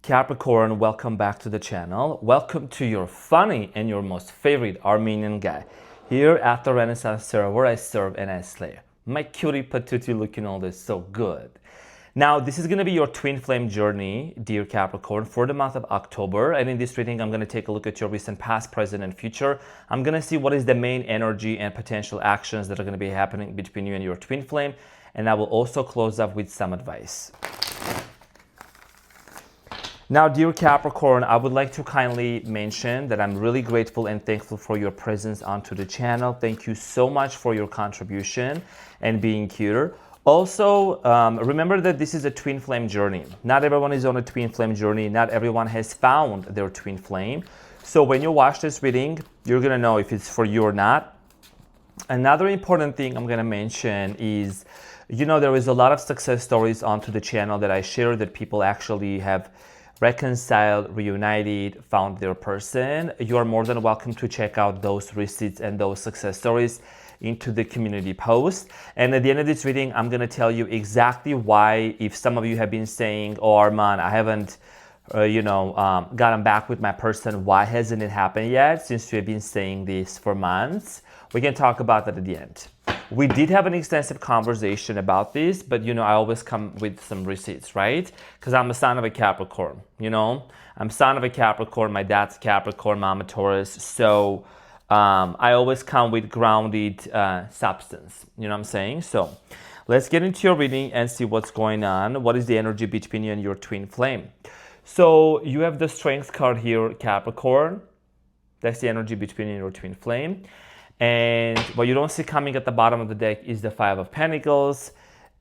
Capricorn, welcome back to the channel. Welcome to your funny and your most favorite Armenian guy here at the Renaissance Tarot, where I serve and I slay. My cutie patootie looking all this so good. Now, this is going to be your twin flame journey, dear Capricorn, for the month of October. And in this reading, I'm going to take a look at your recent past, present, and future. I'm going to see what is the main energy and potential actions that are going to be happening between you and your twin flame. And I will also close up with some advice. Now, dear Capricorn, I would like to kindly mention that I'm really grateful and thankful for your presence onto the channel. Thank you so much for your contribution and being here. Also, remember that this is a twin flame journey. Not everyone is on a twin flame journey. Not everyone has found their twin flame. So when you watch this reading, you're going to know if it's for you or not. Another important thing I'm going to mention is, you know, there is a lot of success stories onto the channel that I share that people actually have reconciled, reunited, found their person. You are more than welcome to check out those receipts and those success stories into the community post. And at the end of this reading, I'm going to tell you exactly why, if some of you have been saying, oh, Arman, I haven't, gotten back with my person. Why hasn't it happened yet? Since you have been saying this for months, we can talk about that at the end. We did have an extensive conversation about this, but I always come with some receipts, right? Because I'm a son of a Capricorn, I'm son of a Capricorn, my dad's Capricorn, mom a Taurus. So I always come with grounded substance, you know what I'm saying? So let's get into your reading and see what's going on. What is the energy between you and your twin flame? So you have the Strength card here, Capricorn. That's the energy between you and your twin flame. And what you don't see coming at the bottom of the deck is the Five of Pentacles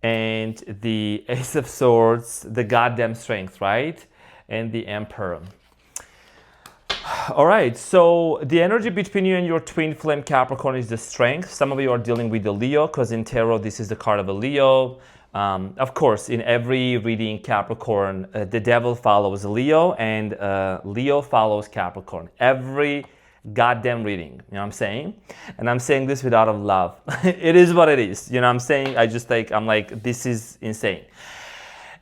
and the Ace of Swords, the goddamn Strength, right? And the Emperor. All right, so the energy between you and your twin flame, Capricorn, is the Strength. Some of you are dealing with the Leo, because in tarot, this is the card of a Leo. Of course, in every reading, Capricorn, the devil follows Leo, and Leo follows Capricorn. Every goddamn reading, you know what I'm saying? And I'm saying this with out of love. It is what it is, you know what I'm saying? I'm like, this is insane.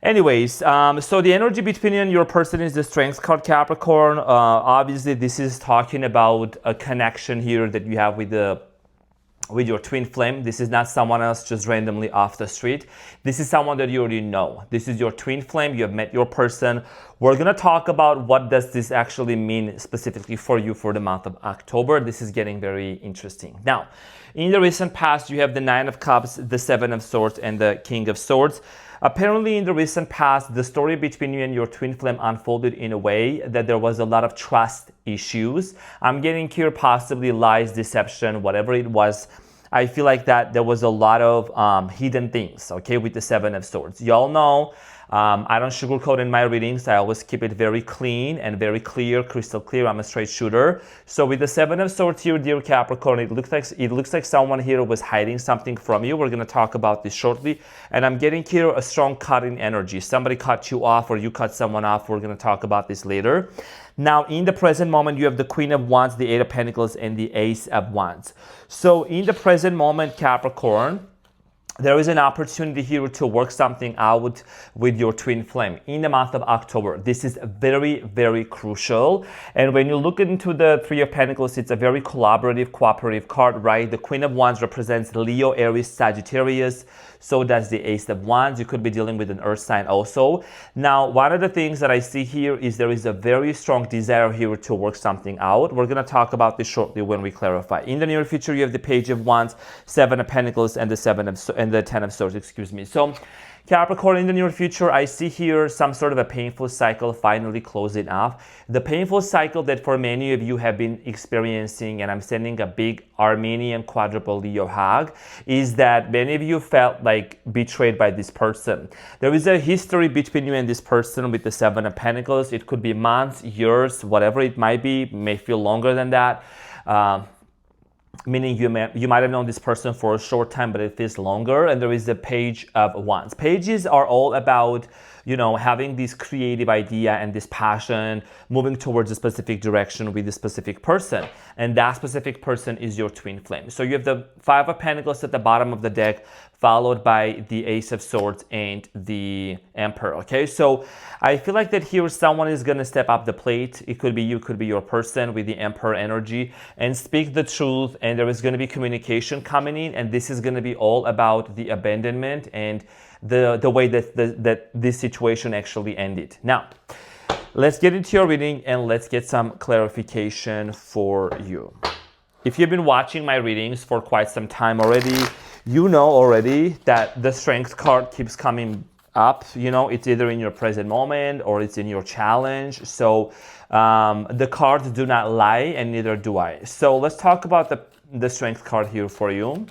Anyways, so the energy between you and your person is the Strength card, Capricorn. Obviously, this is talking about a connection here that you have with your twin flame. This is not someone else just randomly off the street. This is someone that you already know. This is your twin flame. You have met your person. We're going to talk about what does this actually mean specifically for you for the month of October. This is getting very interesting. Now, in the recent past, you have the Nine of Cups, the Seven of Swords, and the King of Swords. Apparently, in the recent past, the story between you and your twin flame unfolded in a way that there was a lot of trust issues. I'm getting here possibly lies, deception, whatever it was. I feel like that there was a lot of hidden things, okay, with the Seven of Swords. Y'all know I don't sugarcoat in my readings. I always keep it very clean and very clear, crystal clear. I'm a straight shooter. So with the Seven of Swords here, dear Capricorn, it looks like someone here was hiding something from you. We're going to talk about this shortly. And I'm getting here a strong cutting energy. Somebody cut you off or you cut someone off. We're going to talk about this later. Now, in the present moment, you have the Queen of Wands, the Eight of Pentacles, and the Ace of Wands. So in the present moment, Capricorn, there is an opportunity here to work something out with your twin flame in the month of October. This is very, very crucial. And when you look into the Three of Pentacles, it's a very collaborative, cooperative card, right? The Queen of Wands represents Leo, Aries, Sagittarius. So does the Ace of Wands. You could be dealing with an earth sign also. Now, one of the things that I see here is there is a very strong desire here to work something out. We're going to talk about this shortly when we clarify. In the near future, you have the Page of Wands, Seven of Pentacles, and the Ten of Swords, excuse me. So Capricorn, in the near future, I see here some sort of a painful cycle finally closing off. The painful cycle that for many of you have been experiencing, and I'm sending a big Armenian quadruple Leo hug, is that many of you felt like betrayed by this person. There is a history between you and this person with the Seven of Pentacles. It could be months, years, whatever it might be. It may feel longer than that. Meaning you might have known this person for a short time, but it feels longer. And there is the Page of Wands. Pages are all about having this creative idea and this passion, moving towards a specific direction with a specific person. And that specific person is your twin flame. So you have the Five of Pentacles at the bottom of the deck, followed by the Ace of Swords and the Emperor, okay? So I feel like that here someone is going to step up the plate. It could be you, could be your person with the Emperor energy, and speak the truth, and there is going to be communication coming in, and this is going to be all about the abandonment and the way that this situation actually ended. Now, let's get into your reading and let's get some clarification for you. If you've been watching my readings for quite some time already, you know already that the Strength card keeps coming up. It's either in your present moment or it's in your challenge. So the cards do not lie, and neither do I. So let's talk about the Strength card here for you.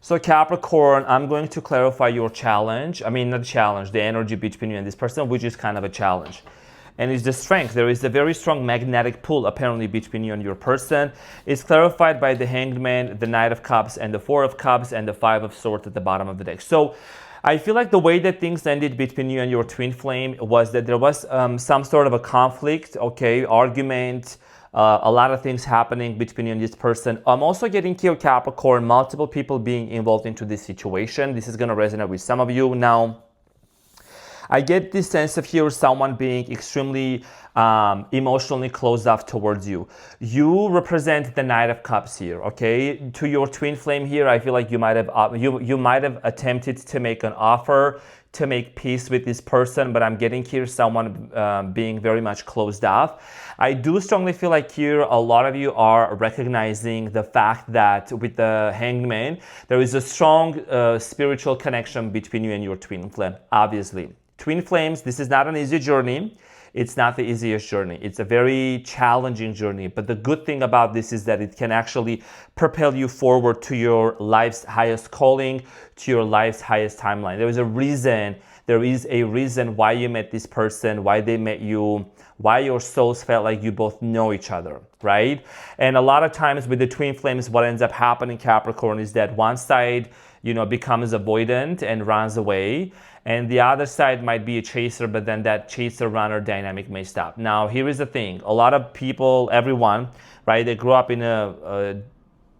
So Capricorn, I'm going to clarify your challenge. I mean, not challenge, the energy between you and this person, which is kind of a challenge. And it's the Strength. There is a very strong magnetic pull apparently between you and your person. It's clarified by the Hanged Man, the Knight of Cups, and the Four of Cups, and the Five of Swords at the bottom of the deck. So I feel like the way that things ended between you and your twin flame was that there was some sort of a conflict, okay, argument, a lot of things happening between you and this person. I'm also getting here, Capricorn, multiple people being involved into this situation. This is going to resonate with some of you. Now, I get this sense of here someone being extremely emotionally closed off towards you. You represent the Knight of Cups here, okay? To your twin flame here, I feel like you might have you might have attempted to make an offer to make peace with this person, but I'm getting here someone being very much closed off. I do strongly feel like here a lot of you are recognizing the fact that with the Hanged Man, there is a strong spiritual connection between you and your twin flame, obviously. Twin flames, this is not an easy journey. It's not the easiest journey. It's a very challenging journey. But the good thing about this is that it can actually propel you forward to your life's highest calling, to your life's highest timeline. There is a reason why you met this person, why they met you, why your souls felt like you both know each other, right? And a lot of times with the twin flames, what ends up happening, Capricorn, is that one side, becomes avoidant and runs away. And the other side might be a chaser, but then that chaser-runner dynamic may stop. Now, here is the thing. A lot of people, everyone, right, they grew up in a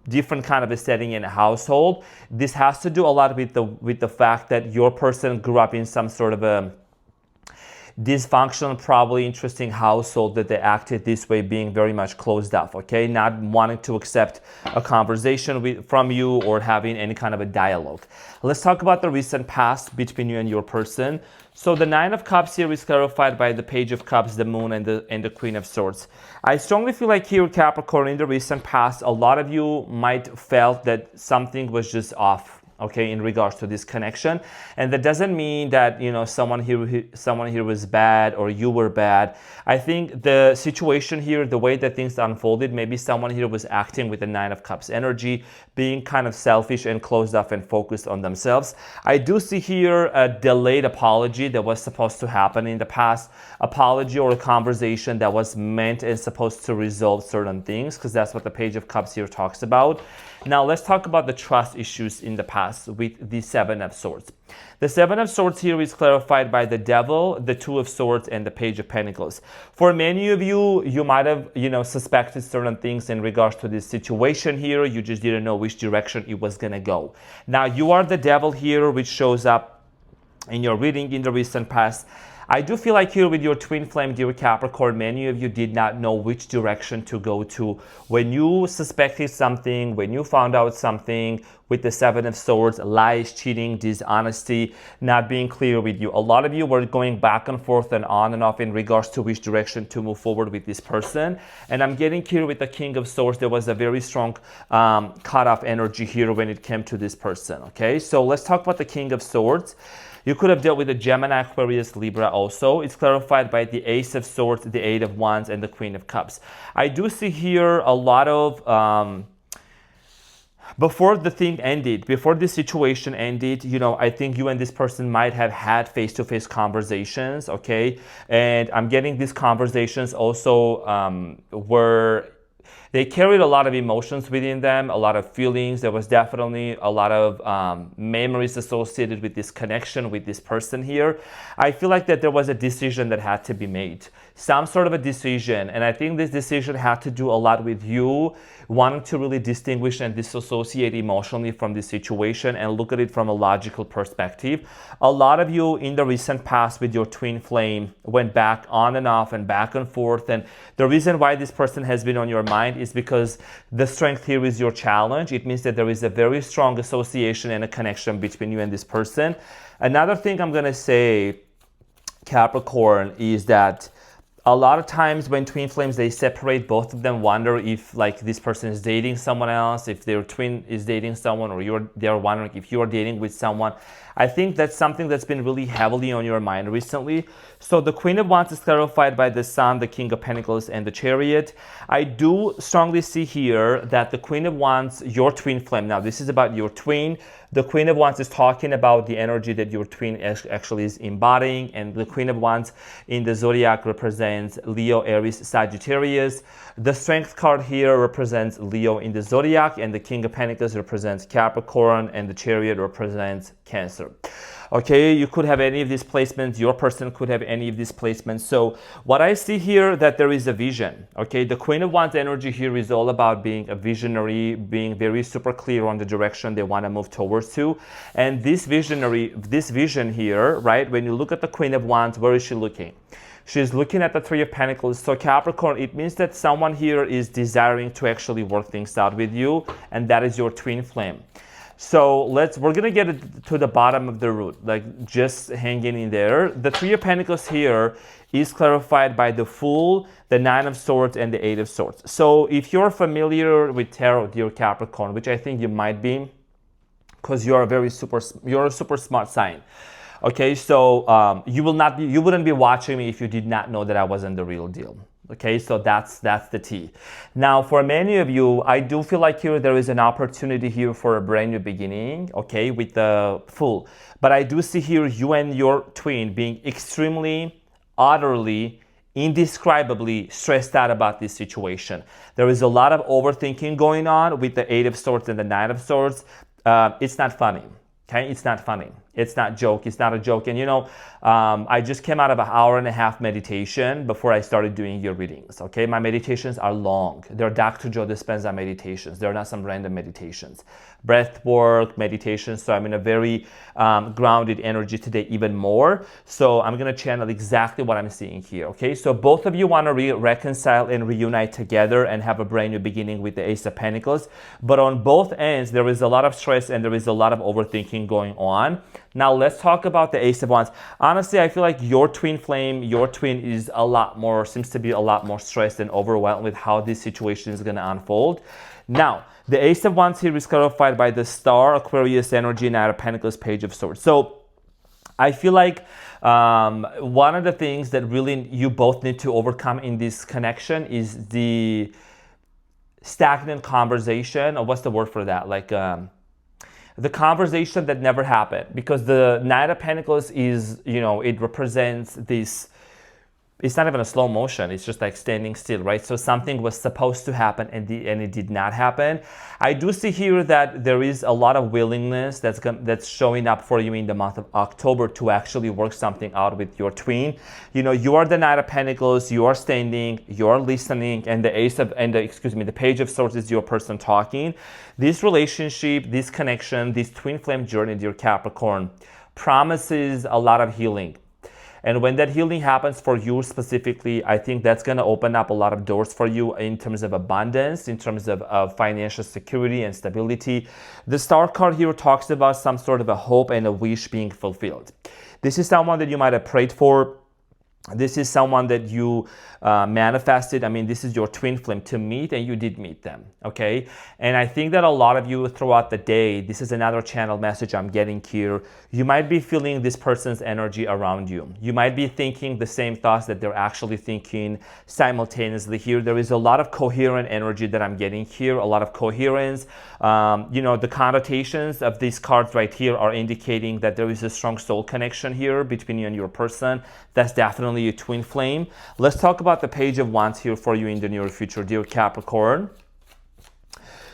different kind of a setting in a household. This has to do a lot with the fact that your person grew up in some sort of a dysfunctional, probably interesting household that they acted this way, being very much closed off, okay? Not wanting to accept a conversation from you or having any kind of a dialogue. Let's talk about the recent past between you and your person. So the Nine of Cups here is clarified by the Page of Cups, the Moon, and the Queen of Swords. I strongly feel like here, Capricorn, in the recent past, a lot of you might felt that something was just off, okay, in regards to this connection. And that doesn't mean that, someone here was bad or you were bad. I think the situation here, the way that things unfolded, maybe someone here was acting with the Nine of Cups energy, being kind of selfish and closed off and focused on themselves. I do see here a delayed apology that was supposed to happen in the past, apology or a conversation that was meant and supposed to resolve certain things, because that's what the Page of Cups here talks about. Now, let's talk about the trust issues in the past with the Seven of Swords. The Seven of Swords here is clarified by the Devil, the Two of Swords, and the Page of Pentacles. For many of you, you might have, suspected certain things in regards to this situation here. You just didn't know which direction it was going to go. Now, you are the Devil here, which shows up in your reading in the recent past. I do feel like here with your twin flame, dear Capricorn, many of you did not know which direction to go to. When you suspected something, when you found out something with the Seven of Swords, lies, cheating, dishonesty, not being clear with you. A lot of you were going back and forth and on and off in regards to which direction to move forward with this person. And I'm getting here with the King of Swords, there was a very strong cutoff energy here when it came to this person, okay? So let's talk about the King of Swords. You could have dealt with the Gemini, Aquarius, Libra also. It's clarified by the Ace of Swords, the Eight of Wands, and the Queen of Cups. I do see here a lot of, before the thing ended, before this situation ended, I think you and this person might have had face-to-face conversations, okay? And I'm getting these conversations also were They carried a lot of emotions within them, a lot of feelings. There was definitely a lot of memories associated with this connection with this person here. I feel like that there was a decision that had to be made, some sort of a decision. And I think this decision had to do a lot with you wanting to really distinguish and disassociate emotionally from this situation and look at it from a logical perspective. A lot of you in the recent past with your twin flame went back on and off and back and forth. And the reason why this person has been on your mind is because the strength here is your challenge. It means that there is a very strong association and a connection between you and this person. Another thing I'm going to say, Capricorn, is that a lot of times when twin flames, they separate, both of them wonder if like this person is dating someone else, if their twin is dating someone, or they're wondering if you're dating with someone. I think that's something that's been really heavily on your mind recently. So the Queen of Wands is clarified by the Sun, the King of Pentacles, and the Chariot. I do strongly see here that the Queen of Wands, your twin flame, now this is about your twin. The Queen of Wands is talking about the energy that your twin actually is embodying, and the Queen of Wands in the zodiac represents Leo, Aries, Sagittarius. The Strength card here represents Leo in the zodiac, and the King of Pentacles represents Capricorn, and the Chariot represents Cancer. Okay, you could have any of these placements. Your person could have any of these placements. So what I see here, that there is a vision. Okay, the Queen of Wands energy here is all about being a visionary, being very super clear on the direction they want to move towards to. And this vision here, right, when you look at the Queen of Wands, where is she looking? She's looking at the Three of Pentacles. So Capricorn, it means that someone here is desiring to actually work things out with you, and that is your twin flame. So we're gonna get to the bottom of the root, like just hanging in there. The Three of Pentacles here is clarified by the Fool, the Nine of Swords, and the Eight of Swords. So if you're familiar with tarot, dear Capricorn, which I think you might be, because you're a super smart sign. Okay, so you wouldn't be watching me if you did not know that I wasn't the real deal. Okay, so that's the T. Now, for many of you, I do feel like here there is an opportunity here for a brand new beginning, okay, with the Fool. But I do see here you and your twin being extremely, utterly, indescribably stressed out about this situation. There is a lot of overthinking going on with the Eight of Swords and the Nine of Swords. It's not funny. Okay, it's not funny. It's not a joke. And you know, I just came out of an 1.5-hour meditation before I started doing your readings. Okay, my meditations are long. They're Dr. Joe Dispenza meditations. They're not some random meditations. Breath work, meditation. So I'm in a very grounded energy today, even more. So I'm gonna channel exactly what I'm seeing here. Okay, so both of you want to reconcile and reunite together and have a brand new beginning with the Ace of Pentacles. But on both ends, there is a lot of stress and there is a lot of overthinking going on. Now let's talk about the Ace of Wands. Honestly, I feel like your twin flame, your twin seems to be a lot more stressed and overwhelmed with how this situation is going to unfold. Now, the Ace of Wands here is clarified by the Star, Aquarius energy, Knight of Pentacles, Page of Swords. So I feel like one of the things that really you both need to overcome in this connection is the stagnant conversation, or what's the word for that? Like, the conversation that never happened, because the Knight of Pentacles is, you know, it represents this, it's not even a slow motion, it's just like standing still, right? So something was supposed to happen and it did not happen. I do see here that there is a lot of willingness that's showing up for you in the month of October to actually work something out with your twin. You know, you are the Knight of Pentacles, you are standing, you are listening, and the Page of Swords is your person talking. This relationship, this connection, this twin flame journey, dear Capricorn, promises a lot of healing. And when that healing happens for you specifically, I think that's going to open up a lot of doors for you in terms of abundance, in terms of financial security and stability. The Star card here talks about some sort of a hope and a wish being fulfilled. This is someone that you might have prayed for. This is someone that you manifested. I mean, this is your twin flame to meet, and you did meet them, okay? And I think that a lot of you throughout the day, this is another channel message I'm getting here, you might be feeling this person's energy around you. You might be thinking the same thoughts that they're actually thinking simultaneously here. There is a lot of coherent energy that I'm getting here, a lot of coherence. You know, the connotations of these cards right here are indicating that there is a strong soul connection here between you and your person. That's definitely definitely a twin flame. Let's talk about the Page of Wands here for you in the near future, dear Capricorn.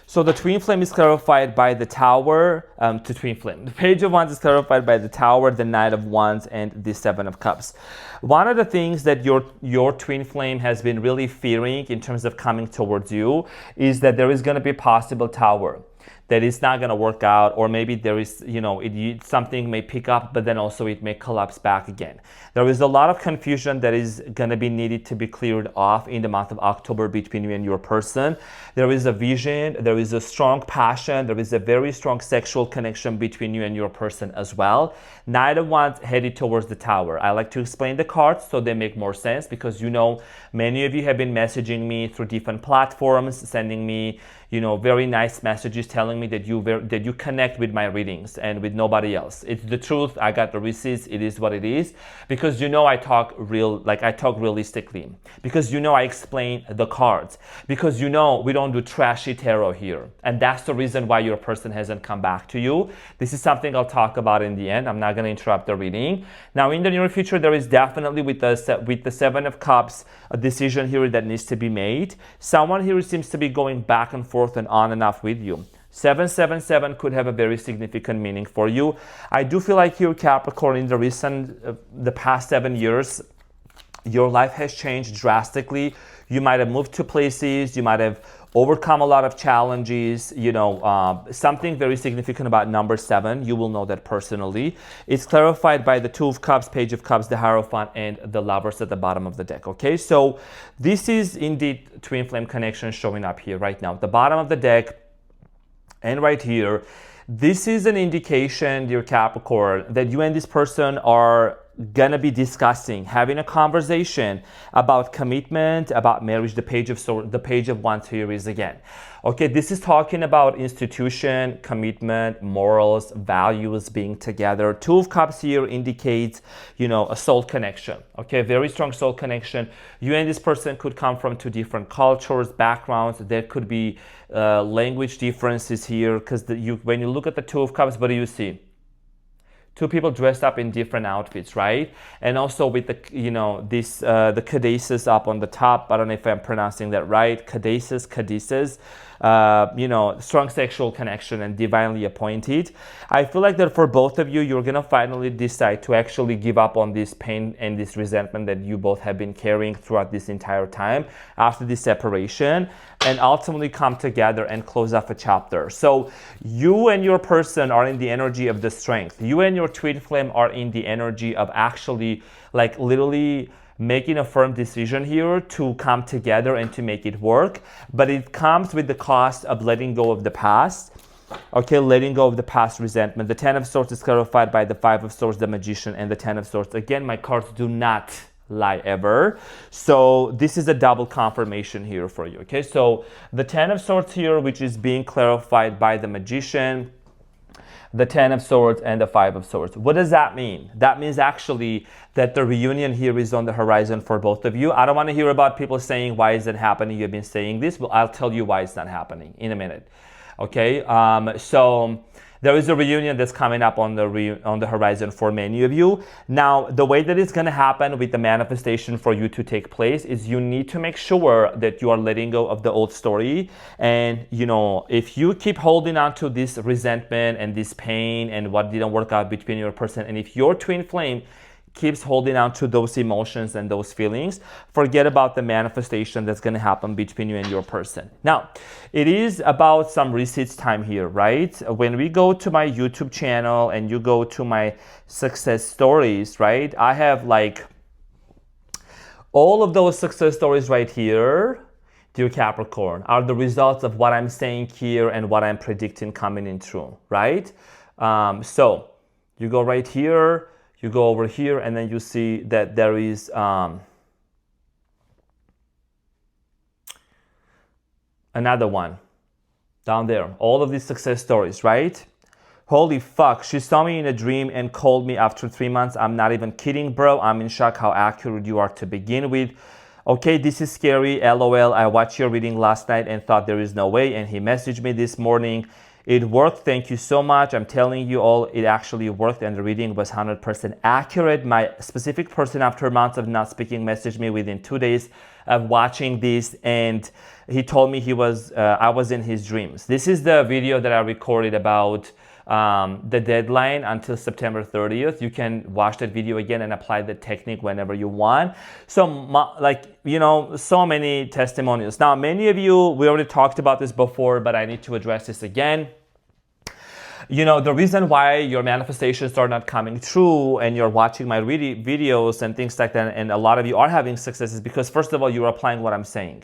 So the twin flame is clarified by the Tower, to twin flame. The Page of Wands is clarified by the Tower, the Knight of Wands, and the Seven of Cups. One of the things that your twin flame has been really fearing in terms of coming towards you is that there is going to be a possible Tower, that it's not going to work out, or maybe there is, something may pick up, but then also it may collapse back again. There is a lot of confusion that is going to be needed to be cleared off in the month of October between you and your person. There is a vision, there is a strong passion, there is a very strong sexual connection between you and your person as well. Knight of Wands headed towards the Tower. I like to explain the cards so they make more sense, because many of you have been messaging me through different platforms, sending me very nice messages telling me that you connect with my readings and with nobody else. It's the truth. I got the receipts. It is what it is, because I talk realistically, because I explain the cards, because we don't do trashy tarot here, and that's the reason why your person hasn't come back to you. This is something I'll talk about in the end. I'm not going to interrupt the reading. Now, in the near future, there is definitely with the Seven of Cups a decision here that needs to be made. Someone here seems to be going back and forth and on and off with you. 777 could have a very significant meaning for you. I do feel like here, Capricorn, in the past 7 years, your life has changed drastically. You might have moved to places, you might have overcome a lot of challenges, something very significant about number 7. You will know that personally. It's clarified by the Two of Cups, Page of Cups, the Hierophant, and the Lovers at the bottom of the deck. Okay, so this is indeed twin flame connection showing up here right now. The bottom of the deck and right here, this is an indication, dear Capricorn, that you and this person are gonna be discussing, having a conversation about commitment, about marriage. The Page of Wands here is again. Okay, this is talking about institution, commitment, morals, values, being together. Two of Cups here indicates, a soul connection. Okay, very strong soul connection. You and this person could come from two different cultures, backgrounds. There could be language differences here, because when you look at the Two of Cups, what do you see? Two people dressed up in different outfits, right? And also with the, the caduceus up on the top. I don't know if I'm pronouncing that right. Caduceus. Strong sexual connection and divinely appointed. I feel like that for both of you, you're gonna finally decide to actually give up on this pain and this resentment that you both have been carrying throughout this entire time after this separation, and ultimately come together and close off a chapter. So you and your person are in the energy of the strength. You and your twin flame are in the energy of actually, literally making a firm decision here to come together and to make it work. But it comes with the cost of letting go of the past. Okay, letting go of the past resentment. The Ten of Swords is clarified by the Five of Swords, the Magician, and the Ten of Swords. Again, my cards do not lie ever. So this is a double confirmation here for you. Okay, so the Ten of Swords here, which is being clarified by the Magician, the Ten of Swords, and the Five of Swords. What does that mean? That means actually that the reunion here is on the horizon for both of you. I don't want to hear about people saying, why is it happening? You've been saying this. Well, I'll tell you why it's not happening in a minute. Okay, so there is a reunion that's coming up on the horizon for many of you. Now, the way that it's going to happen with the manifestation for you to take place is you need to make sure that you are letting go of the old story. And, if you keep holding on to this resentment and this pain and what didn't work out between your person, and if your twin flame keeps holding on to those emotions and those feelings, forget about the manifestation that's going to happen between you and your person. Now, it is about some receipts time here, right? When we go to my YouTube channel and you go to my success stories, right? I have all of those success stories right here, dear Capricorn, are the results of what I'm saying here and what I'm predicting coming in true, right? So you go right here, you go over here, and then you see that there is another one down there. All of these success stories, right? Holy fuck, she saw me in a dream and called me after 3 months. I'm not even kidding, bro. I'm in shock how accurate you are to begin with. Okay, this is scary. LOL. I watched your reading last night and thought there is no way. And he messaged me this morning It worked. Thank you so much. I'm telling you all, it actually worked and the reading was 100% accurate. My specific person, after months of not speaking, messaged me within 2 days of watching this, and he told me I was in his dreams. This is the video that I recorded about the deadline until September 30th. You can watch that video again and apply the technique whenever you want. So so many testimonials. Now, many of you, we already talked about this before, but I need to address this again. The reason why your manifestations are not coming true and you're watching my videos and things like that, and a lot of you are having success, is because, first of all, you're applying what I'm saying.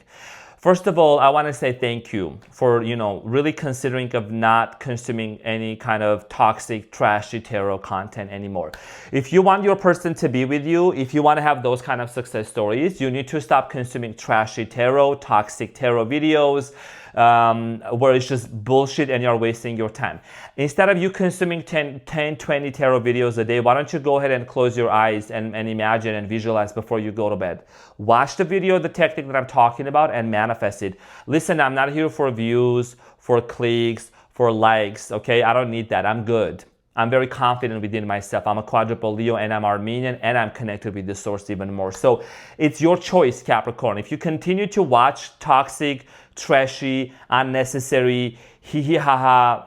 First of all, I want to say thank you for, really considering of not consuming any kind of toxic, trashy tarot content anymore. If you want your person to be with you, if you want to have those kind of success stories, you need to stop consuming trashy tarot, toxic tarot videos, where it's just bullshit and you're wasting your time. Instead of you consuming 10, 20 tarot videos a day, why don't you go ahead and close your eyes and imagine and visualize before you go to bed. Watch the video, the technique that I'm talking about, and manifest it. Listen, I'm not here for views, for clicks, for likes, okay? I don't need that. I'm good. I'm very confident within myself. I'm a quadruple Leo and I'm Armenian and I'm connected with the source even more. So it's your choice, Capricorn. If you continue to watch toxic, trashy, unnecessary, hee-hee-ha-ha,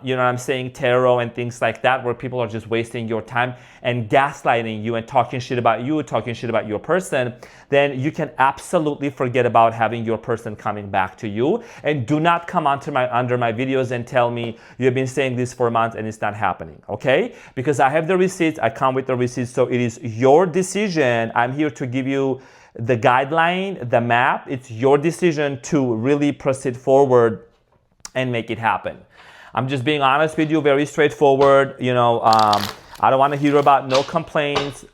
tarot and things like that, where people are just wasting your time and gaslighting you and talking shit about you, talking shit about your person, then you can absolutely forget about having your person coming back to you. And do not come under my videos and tell me you've been saying this for months and it's not happening, okay? Because I have the receipts, I come with the receipts, so it is your decision. I'm here to give you the guideline, the map. It's your decision to really proceed forward and make it happen. I'm just being honest with you, very straightforward. I don't want to hear about no complaints,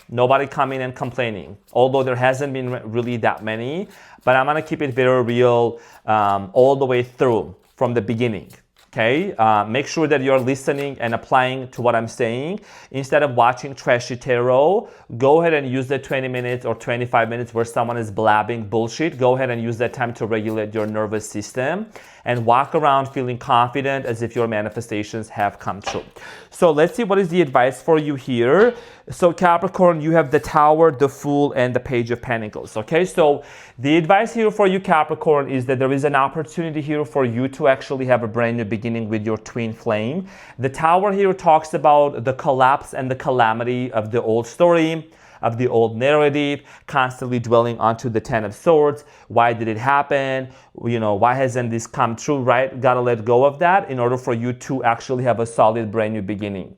nobody coming and complaining, although there hasn't been really that many, but I'm going to keep it very real all the way through from the beginning. Okay, make sure that you're listening and applying to what I'm saying. Instead of watching trashy tarot, go ahead and use the 20 minutes or 25 minutes where someone is blabbing bullshit. Go ahead and use that time to regulate your nervous system and walk around feeling confident as if your manifestations have come true. So let's see what is the advice for you here. So Capricorn, you have the Tower, the Fool, and the Page of Pentacles. Okay, so the advice here for you, Capricorn, is that there is an opportunity here for you to actually have a brand new beginning with your twin flame. The Tower here talks about the collapse and the calamity of the old story, of the old narrative, constantly dwelling onto the Ten of Swords. Why did it happen? Why hasn't this come true, right? Gotta let go of that in order for you to actually have a solid brand new beginning.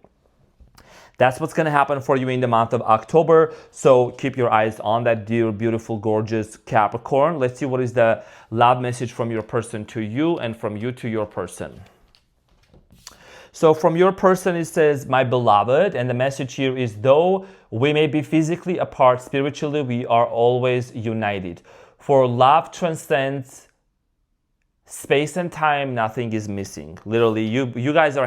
That's what's going to happen for you in the month of October. So keep your eyes on that, dear, beautiful, gorgeous Capricorn. Let's see what is the love message from your person to you and from you to your person. So from your person, it says, my beloved, and the message here is, though we may be physically apart, spiritually, we are always united. For love transcends space and time, nothing is missing. Literally, you guys are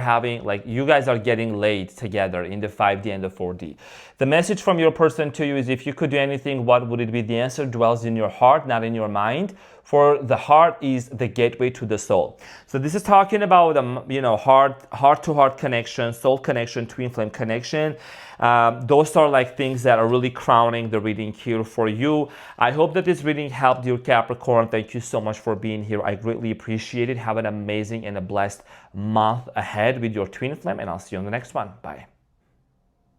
getting laid together in the 5D and the 4D. The message from your person to you is, if you could do anything, what would it be? The answer dwells in your heart, not in your mind. For the heart is the gateway to the soul. So this is talking about heart-to-heart connection, soul connection, twin flame connection. Those are like things that are really crowning the reading here for you. I hope that this reading helped you, Capricorn. Thank you so much for being here. I greatly appreciate it. Have an amazing and a blessed month ahead with your twin flame, and I'll see you on the next one. Bye.